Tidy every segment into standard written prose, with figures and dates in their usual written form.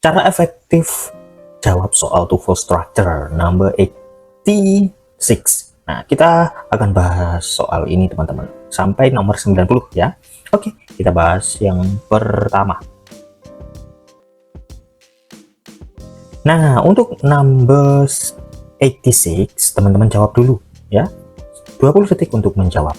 Cara efektif jawab soal TOEFL structure number 86. Nah, kita akan bahas soal ini teman-teman sampai nomor 90 ya. Oke, kita bahas yang pertama. Nah, untuk number 86 teman-teman jawab dulu ya. 20 detik untuk menjawab.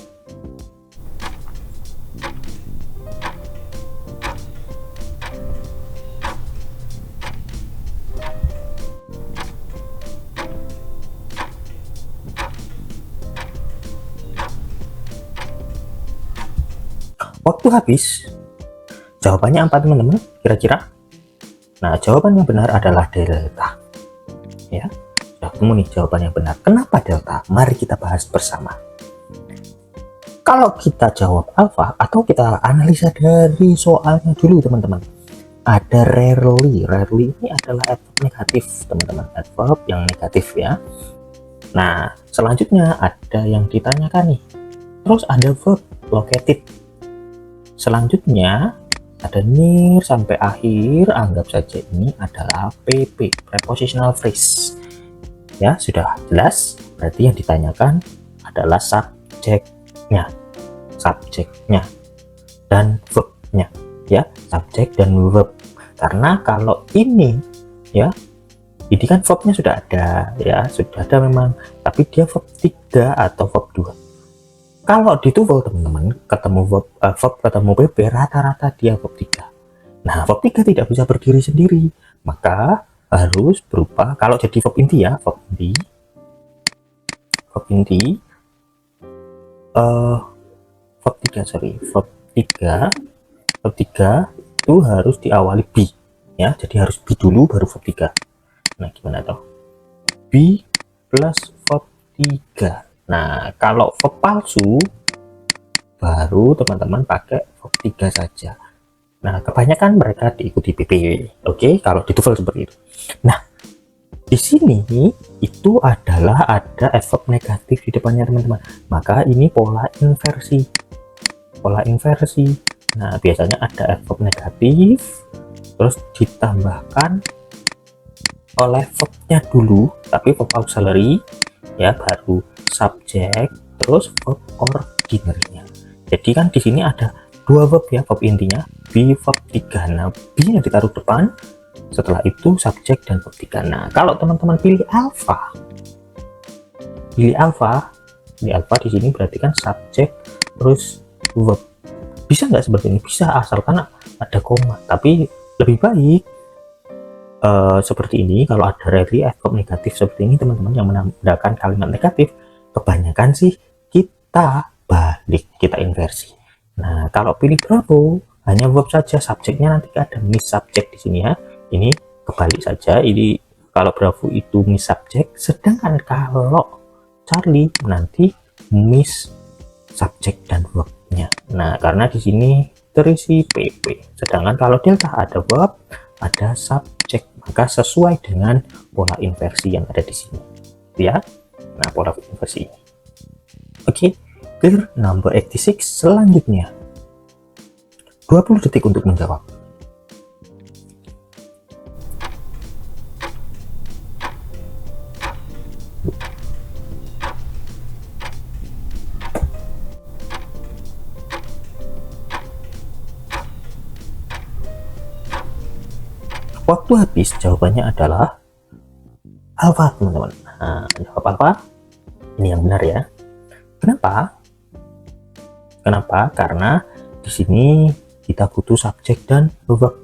Waktu habis. Jawabannya apa teman-teman? Kira-kira? Nah, jawaban yang benar adalah delta. Ya, sudah ketemu nih jawaban yang benar. Kenapa delta? Mari kita bahas bersama. Kalau kita jawab alpha atau kita analisa dari soalnya dulu teman-teman. Ada rarely. Rarely ini adalah adverb negatif teman-teman. Adverb yang negatif ya. Nah, selanjutnya ada yang ditanyakan nih. Terus ada verb located. Selanjutnya ada near sampai akhir, anggap saja ini adalah PP, prepositional phrase. Ya, sudah jelas. Berarti yang ditanyakan adalah subjeknya dan verbnya. Ya, subjek dan verb. Karena kalau ini ya, ini kan verbnya sudah ada ya, sudah ada memang, tapi dia verb 3 atau verb 2. Kalau di TOEFL teman-teman ketemu verb ketemu PP rata-rata dia verb 3. Nah, verb 3 tidak bisa berdiri sendiri, maka harus berupa, kalau jadi verb inti ya, verb tiga itu harus diawali B ya, jadi harus B dulu baru verb 3. Nah, gimana toh? B plus verb 3. Nah, kalau verb palsu baru teman-teman pakai verb 3 saja. Nah, kebanyakan mereka diikuti PP. Oke, kalau di TOEFL seperti itu. Nah, di sini itu adalah ada adverb negatif di depannya teman-teman. Maka ini pola inversi. Nah, biasanya ada adverb negatif terus ditambahkan oleh verbnya dulu, tapi verb auxiliary ya, baru subjek terus verb ordinary-nya. Jadi kan di sini ada dua verb ya, verb intinya B verb 3. Nah, B yang ditaruh depan, setelah itu subjek dan verb 3. Nah, kalau teman-teman pilih alpha di sini berarti kan subjek terus verb. Bisa nggak seperti ini? Bisa, asalkan ada koma. Tapi lebih baik seperti ini. Kalau ada rarely adverb negatif seperti ini teman-teman yang menandakan kalimat negatif, kebanyakan sih kita balik, kita inversi. Nah, kalau pilih Bravo hanya verb saja, subjeknya nanti ada miss subject di sini ya. Ini kebalik saja, ini kalau Bravo itu miss subject, sedangkan kalau Charlie nanti miss subjek dan verbnya. Nah, karena di sini terisi PP, sedangkan kalau Delta ada verb, ada subjek, maka sesuai dengan pola inversi yang ada di sini ya. Nah, pola inversi ini. Oke, clear. Number 86 selanjutnya 20 detik untuk menjawab. Waktu habis, jawabannya adalah alpha teman-teman. Nah, jawab alpha ini yang benar ya. Kenapa? Karena di sini kita butuh subjek dan verb.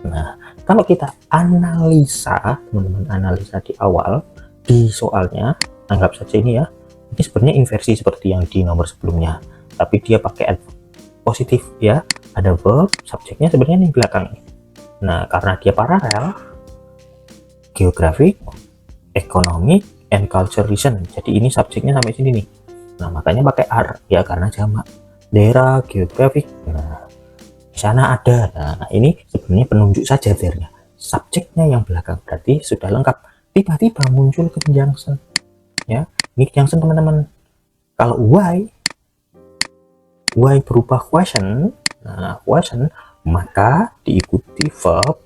Nah, kalau kita analisa teman-teman, analisa di awal di soalnya, anggap saja ini ya, ini sebenarnya inversi seperti yang di nomor sebelumnya, tapi dia pakai adverb positif ya, ada verb, subjeknya sebenarnya di belakang. Nah, karena dia paralel, geographic, economic, and culture reason. Jadi ini subjeknya sampai sini nih. Nah, makanya pakai R ya, karena jamak. Daerah, geographic. Nah, di sana ada. Nah, ini sebenarnya penunjuk saja there-nya. Subjeknya yang belakang berarti sudah lengkap. Tiba-tiba muncul conjunction. Ya, ini conjunction teman-teman. Kalau why berupa question. Nah, question maka diikuti verb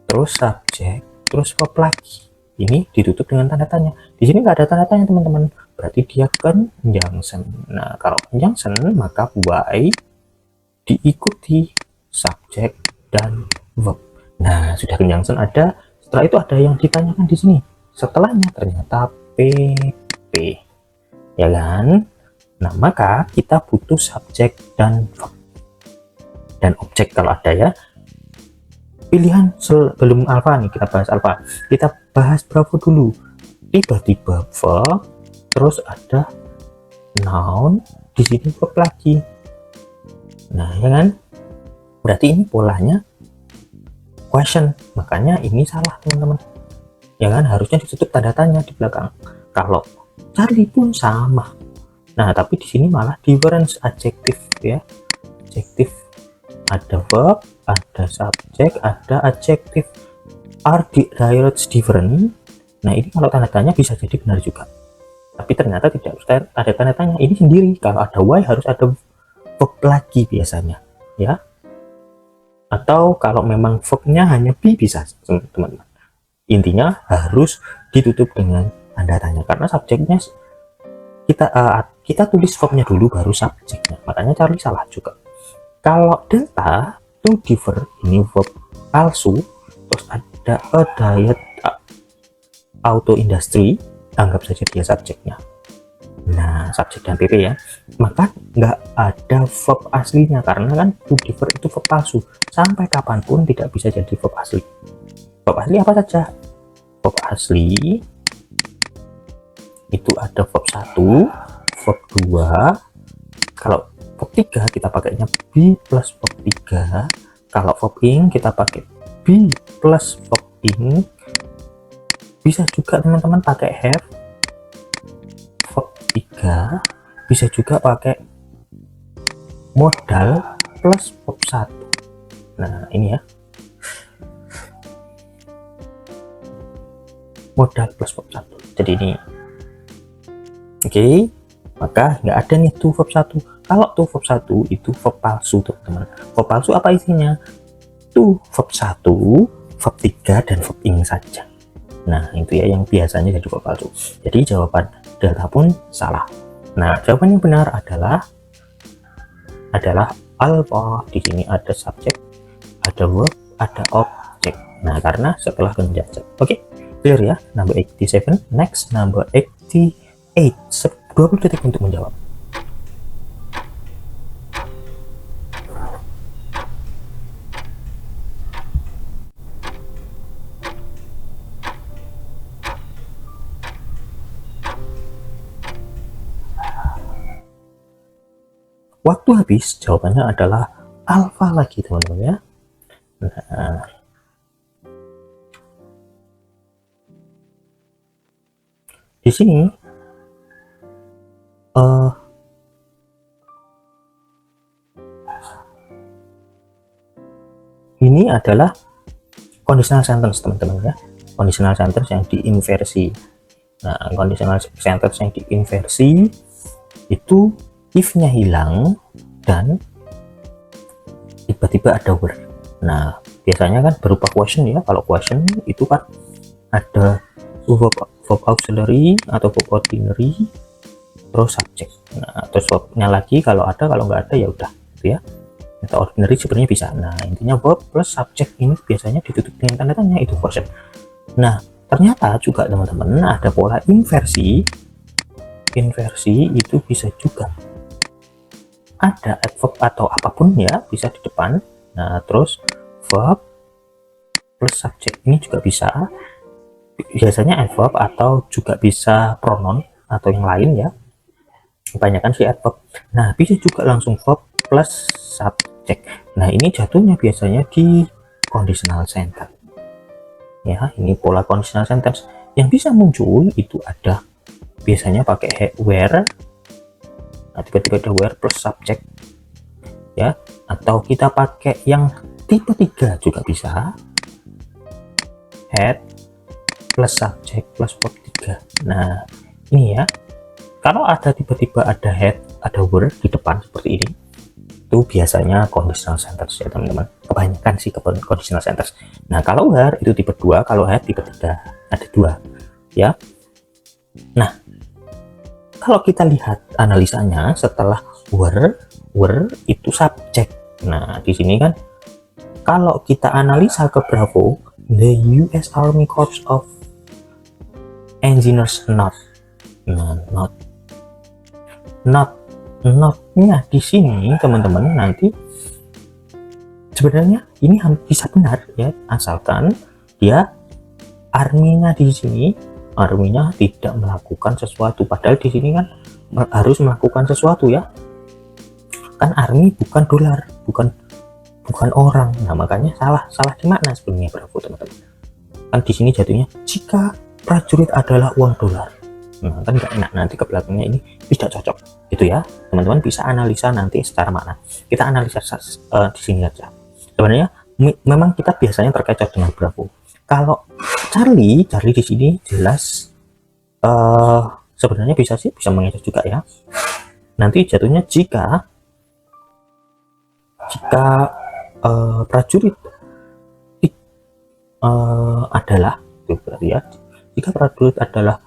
terus subjek, terus verb lagi. Ini ditutup dengan tanda tanya. Di sini nggak ada tanda tanya teman-teman, berarti dia conjunction. Nah, kalau conjunction maka why diikuti subjek dan verb. Nah, sudah conjunction ada. Setelah itu ada yang ditanyakan di sini. Setelahnya ternyata PP, ya kan? Nah, maka kita butuh subjek dan verb dan objek kalau ada ya. Pilihan sebelum alpha nih, kita bahas alpha. Kita bahas bravo dulu. Tiba-tiba verb, terus ada noun, di sini verb lagi. Nah, ya kan? Berarti ini polanya question. Makanya ini salah, teman-teman. Ya kan? Harusnya ditutup tanda tanya di belakang. Kalau Charlie pun sama. Nah, tapi di sini malah difference adjektif ya. Adjektif, ada verb, ada subjek, ada adjektif. Are the dialogues different? Nah, ini kalau tanda tanya bisa jadi benar juga. Tapi ternyata tidak ada tanda tanya. Ini sendiri. Kalau ada why harus ada verb lagi biasanya, ya. Atau kalau memang verbnya hanya be bisa, teman-teman. Intinya harus ditutup dengan tanda tanya karena subjeknya kita tulis verbnya dulu baru subjeknya. Makanya Charlie salah juga. Kalau delta to differ, ini verb palsu, terus ada a diet auto industry, anggap saja dia subjeknya. Nah, subjek dan PP ya, maka nggak ada verb aslinya karena kan to differ itu verb palsu. Sampai kapanpun tidak bisa jadi verb asli. Verb asli apa saja? Verb asli itu ada verb 1, verb 2. Kalau verb 3 kita pakainya be plus verb 3. Kalau verb ing kita pakai be plus verb ing. Bisa juga teman-teman pakai have verb 3. Bisa juga pakai modal plus verb 1. Nah, ini ya. Modal plus verb 1. Jadi ini. Oke, maka nggak ada nih to verb 1. Kalau to verb 1 itu verb palsu, teman-teman. Verb palsu apa isinya? To verb 1, verb 3, dan verb ing saja. Nah, itu ya yang biasanya jadi verb palsu. Jadi jawaban delta pun salah. Nah, jawaban yang benar adalah alpha. Di sini ada subjek, ada verb, ada objek. Nah, karena setelah conjunction. Oke, clear ya? Number 87. Next, number 88. 20 detik untuk menjawab. Waktu habis, jawabannya adalah alpha lagi, teman-teman ya. Nah, di sini ini adalah conditional sentence, teman-teman ya. Conditional sentence yang diinversi. Nah, conditional sentence yang diinversi itu if-nya hilang dan tiba-tiba ada were. Nah, biasanya kan berupa question ya. Kalau question itu kan ada verb auxiliary atau verb ordinary terus subjek. Nah, terus verbnya lagi kalau ada, kalau nggak ada ya udah gitu ya. Atau ordinary sebenarnya bisa. Nah, intinya verb plus subjek ini biasanya ditutup dengan tanda tanya, itu question. Nah, ternyata juga teman-teman ada pola inversi. Inversi itu bisa juga ada adverb atau apapun ya, bisa di depan. Nah, terus verb plus subjek ini juga bisa. Biasanya adverb atau juga bisa pronoun atau yang lain ya. Kebanyakan sih adverb. Nah, bisa juga langsung verb plus subjek. Nah, ini jatuhnya biasanya di conditional sentence. Ya, ini pola conditional sentence yang bisa muncul itu ada biasanya pakai where. Nah, tiba-tiba ada where plus subjek. Ya, atau kita pakai yang tipe 3 juga bisa. Had plus subjek plus verb 3. Nah, ini ya. Kalau ada tiba-tiba ada had, ada were di depan seperti ini. Itu biasanya conditional sentence ya teman-teman, kebanyakan sih conditional sentence. Nah kalau where itu tipe 2, kalau had tipe 3, ada 2 ya. Nah kalau kita lihat analisanya setelah were itu subjek. Nah di sini kan kalau kita analisa ke Bravo, the US Army Corps of Engineers not. Nah, notnya di sini teman-teman nanti sebenarnya ini bisa benar ya, asalkan dia arminya di sini tidak melakukan sesuatu, padahal di sini kan harus melakukan sesuatu ya, kan army bukan dolar, bukan orang. Nah makanya salah di makna sebenarnya Bravo teman-teman, kan di sini jatuhnya jika prajurit adalah uang dolar. Nah kan nggak enak, nanti ke belakangnya ini tidak cocok gitu ya teman-teman. Bisa analisa nanti secara makna, kita analisa di sini aja. Sebenarnya memang kita biasanya terkecoh dengan Bravo. Kalau Charlie di sini jelas sebenarnya bisa mengecoh juga ya, nanti jatuhnya jika prajurit adalah itu berarti ya, jika prajurit adalah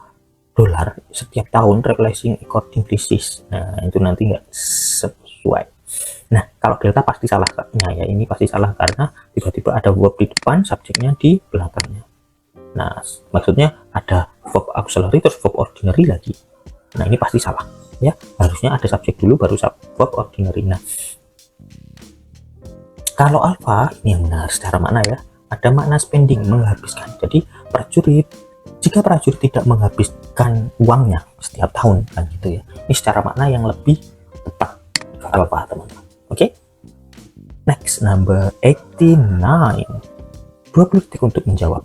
dolar setiap tahun replacing according disease. Nah itu nanti nggak sesuai. Nah kalau delta pasti salahnya ya, ini pasti salah karena tiba-tiba ada verb di depan, subjeknya di belakangnya. Nah maksudnya ada verb auxiliary terus verb ordinary lagi. Nah ini pasti salah ya, harusnya ada subjek dulu baru verb ordinary. Nah kalau alpha ini yang benar secara makna ya, ada makna spending, menghabiskan. Jadi jika prajurit tidak menghabiskan uangnya setiap tahun kan gitu ya, ini secara makna yang lebih tepat ke alpha teman-teman. Oke, next number 89, 20 detik untuk menjawab.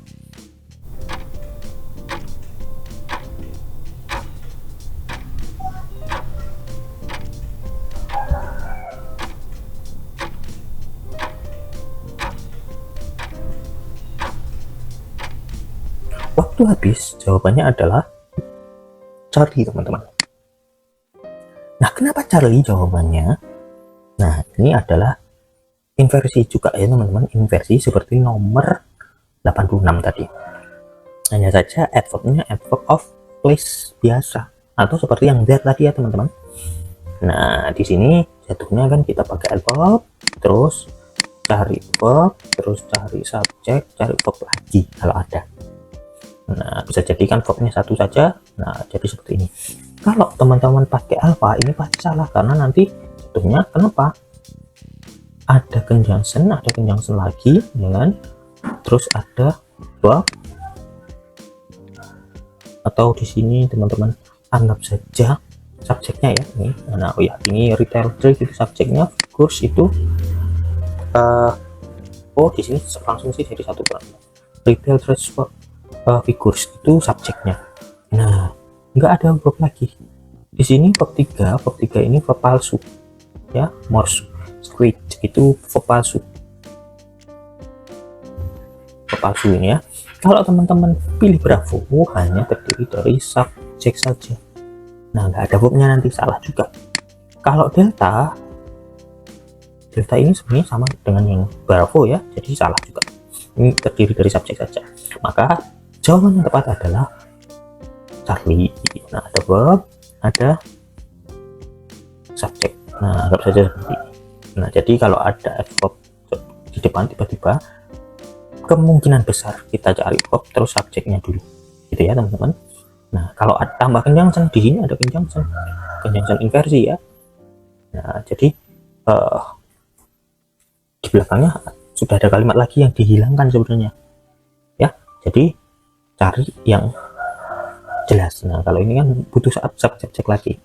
Waktu habis, jawabannya adalah Charlie teman-teman. Nah kenapa Charlie jawabannya? Nah ini adalah inversi juga ya teman-teman, inversi seperti nomor 86 tadi. Hanya saja adverbnya adverb of place biasa, atau seperti yang that tadi ya teman-teman. Nah di sini jatuhnya kan kita pakai adverb, terus cari verb, terus cari subjek, cari verb lagi kalau ada. Nah bisa jadikan verbnya satu saja. Nah jadi seperti ini. Kalau teman-teman pakai alpha ini pasti salah, karena nanti jatuhnya kenapa ada conjunction lagi dengan terus ada verb, atau di sini teman-teman anggap saja subjeknya ya ini. Nah oh ya, ini retail trade itu subjeknya, course itu di sini langsung sih jadi satu kan, retail trade figures itu subjeknya. Nah nggak ada verb lagi di sini. Verb 3 ini verb palsu ya, morse squid itu verb palsu ini ya. Kalau teman-teman pilih Bravo hanya terdiri dari subjek saja, nah nggak ada verbnya, nanti salah juga. Kalau delta ini sebenarnya sama dengan yang Bravo ya, jadi salah juga, ini terdiri dari subjek saja. Maka jawaban yang tepat adalah Charlie. Nah ada verb, ada subjek. Nah anggap saja seperti ini. Nah jadi kalau ada verb di depan tiba-tiba, kemungkinan besar kita cari verb terus subjeknya dulu gitu ya teman-teman. Nah kalau ada tambah conjunction, di sini ada conjunction inversi ya. Nah jadi di belakangnya sudah ada kalimat lagi yang dihilangkan sebenarnya ya, jadi cari yang jelas. Nah kalau ini kan butuh subjek lagi,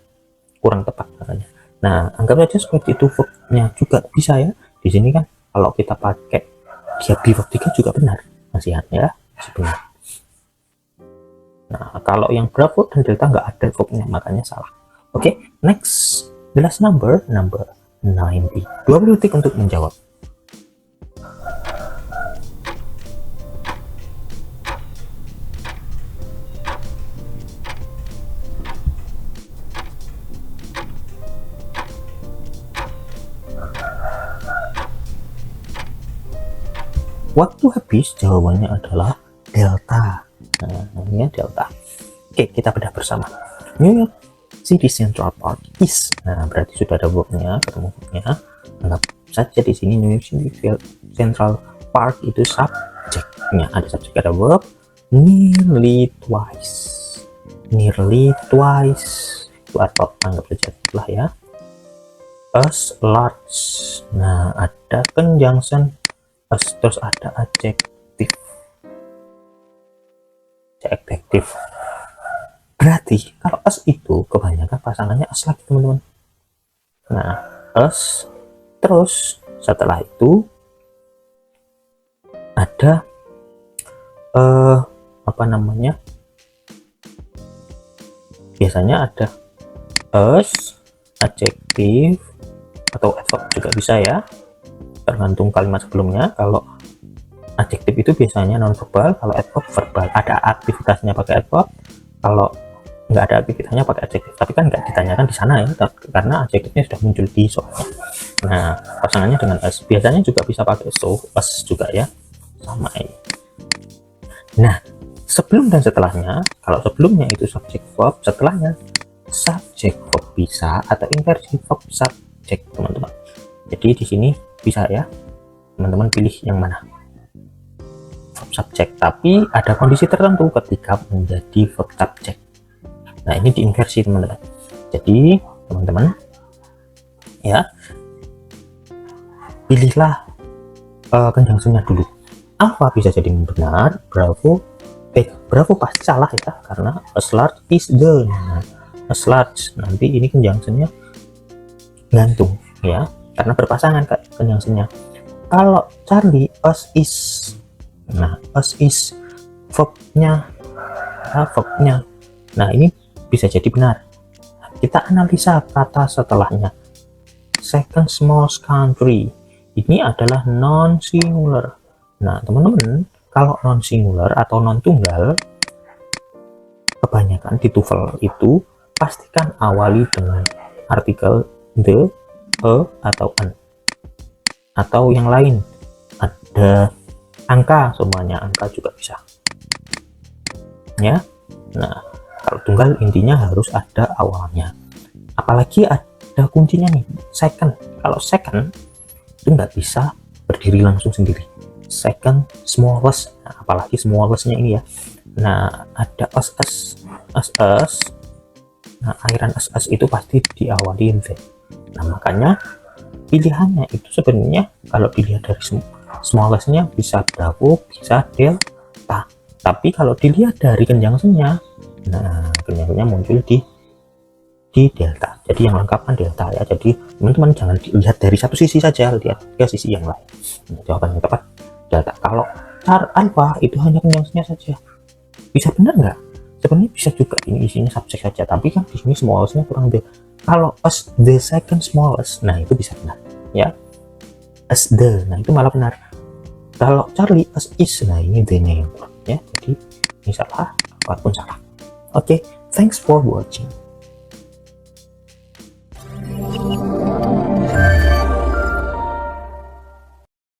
kurang tepat makanya. Nah anggap saja seperti itu verbnya juga bisa ya. Di sini kan kalau kita pakai dia verb 3 juga benar, masih ya, masih benar. Nah kalau yang Bravo dan Delta nggak ada verbnya, makanya salah. Oke, next, the last number 90, 20 detik untuk menjawab. waktu habis, jawabannya adalah delta. Nah, namanya delta. Oke, kita bedah bersama. New York City Central Park is. Nah, berarti sudah ada verbnya, ketemu verbnya. Anggap saja di sini New York City Central Park itu subjeknya. Ada subjek, ada verb. Nearly twice. Nearly twice. Itu adverb, anggap saja itulah ya. As large. Nah, ada conjunction as, terus ada adjektif. Berarti kalau as itu kebanyakan pasangannya as lagi, teman-teman. Nah, as, terus setelah itu ada apa namanya, biasanya ada as, adjektif, atau adverb juga bisa ya, tergantung kalimat sebelumnya. Kalau adjektif itu biasanya non verbal, kalau adverb verbal, ada aktivitasnya pakai adverb, kalau nggak ada aktivitasnya pakai adjektif. Tapi kan nggak ditanyakan di sana ya, karena adjektifnya sudah muncul di soalnya. Nah, pasangannya dengan as, biasanya juga bisa pakai so, as juga ya, sama ini. Nah, sebelum dan setelahnya, kalau sebelumnya itu subjek verb, setelahnya subjek verb bisa atau inversi verb subjek, teman-teman. Jadi di sini bisa ya, teman-teman pilih yang mana, verb subjek. Tapi ada kondisi tertentu ketika menjadi verb subjek. Nah, ini diinversi, teman-teman. Jadi teman-teman ya, pilihlah conjunctionnya dulu. Alpha bisa jadi benar, Bravo pasti salah ya, karena as large is the. Nah, as large nanti ini conjunctionnya gantung ya, karena berpasangan conjunctionnya. Kalau Charlie, as is. Nah, as is verbnya, nah ini bisa jadi benar. Kita analisa kata setelahnya. Second smallest country, ini adalah non singular. Nah, teman-teman, kalau non singular atau non tunggal, kebanyakan di TOEFL itu pastikan awali dengan artikel the, atau an, atau yang lain. Ada angka, semuanya angka juga bisa ya. Nah, kalau tunggal intinya harus ada awalnya, apalagi ada kuncinya nih, second. Kalau second itu nggak bisa berdiri langsung sendiri, second smallest. Nah, apalagi smallestnya ini ya. Nah, ada as. Nah, akhiran as itu pasti diawali the. Nah, makanya pilihannya itu sebenarnya kalau dilihat dari smallestnya bisa Bravo, bisa delta. Tapi kalau dilihat dari conjunctionnya, nah conjunctionnya muncul di delta. Jadi yang lengkap kan delta ya. Jadi teman-teman jangan dilihat dari satu sisi saja, lihat ke sisi yang lain. Nah, jawaban yang tepat delta. Kalau alpha itu hanya conjunctionnya saja, bisa benar nggak? Sebenarnya bisa juga, ini isinya subjek saja, tapi kan di sini smallestnya kurang the. Kalau as the second smallest, nah itu bisa benar ya, as the, nah itu malah benar. Kalau Charlie as is, nah ini the-nya yang kurang ya. Jadi ini salah, apapun salah. Oke, thanks for watching.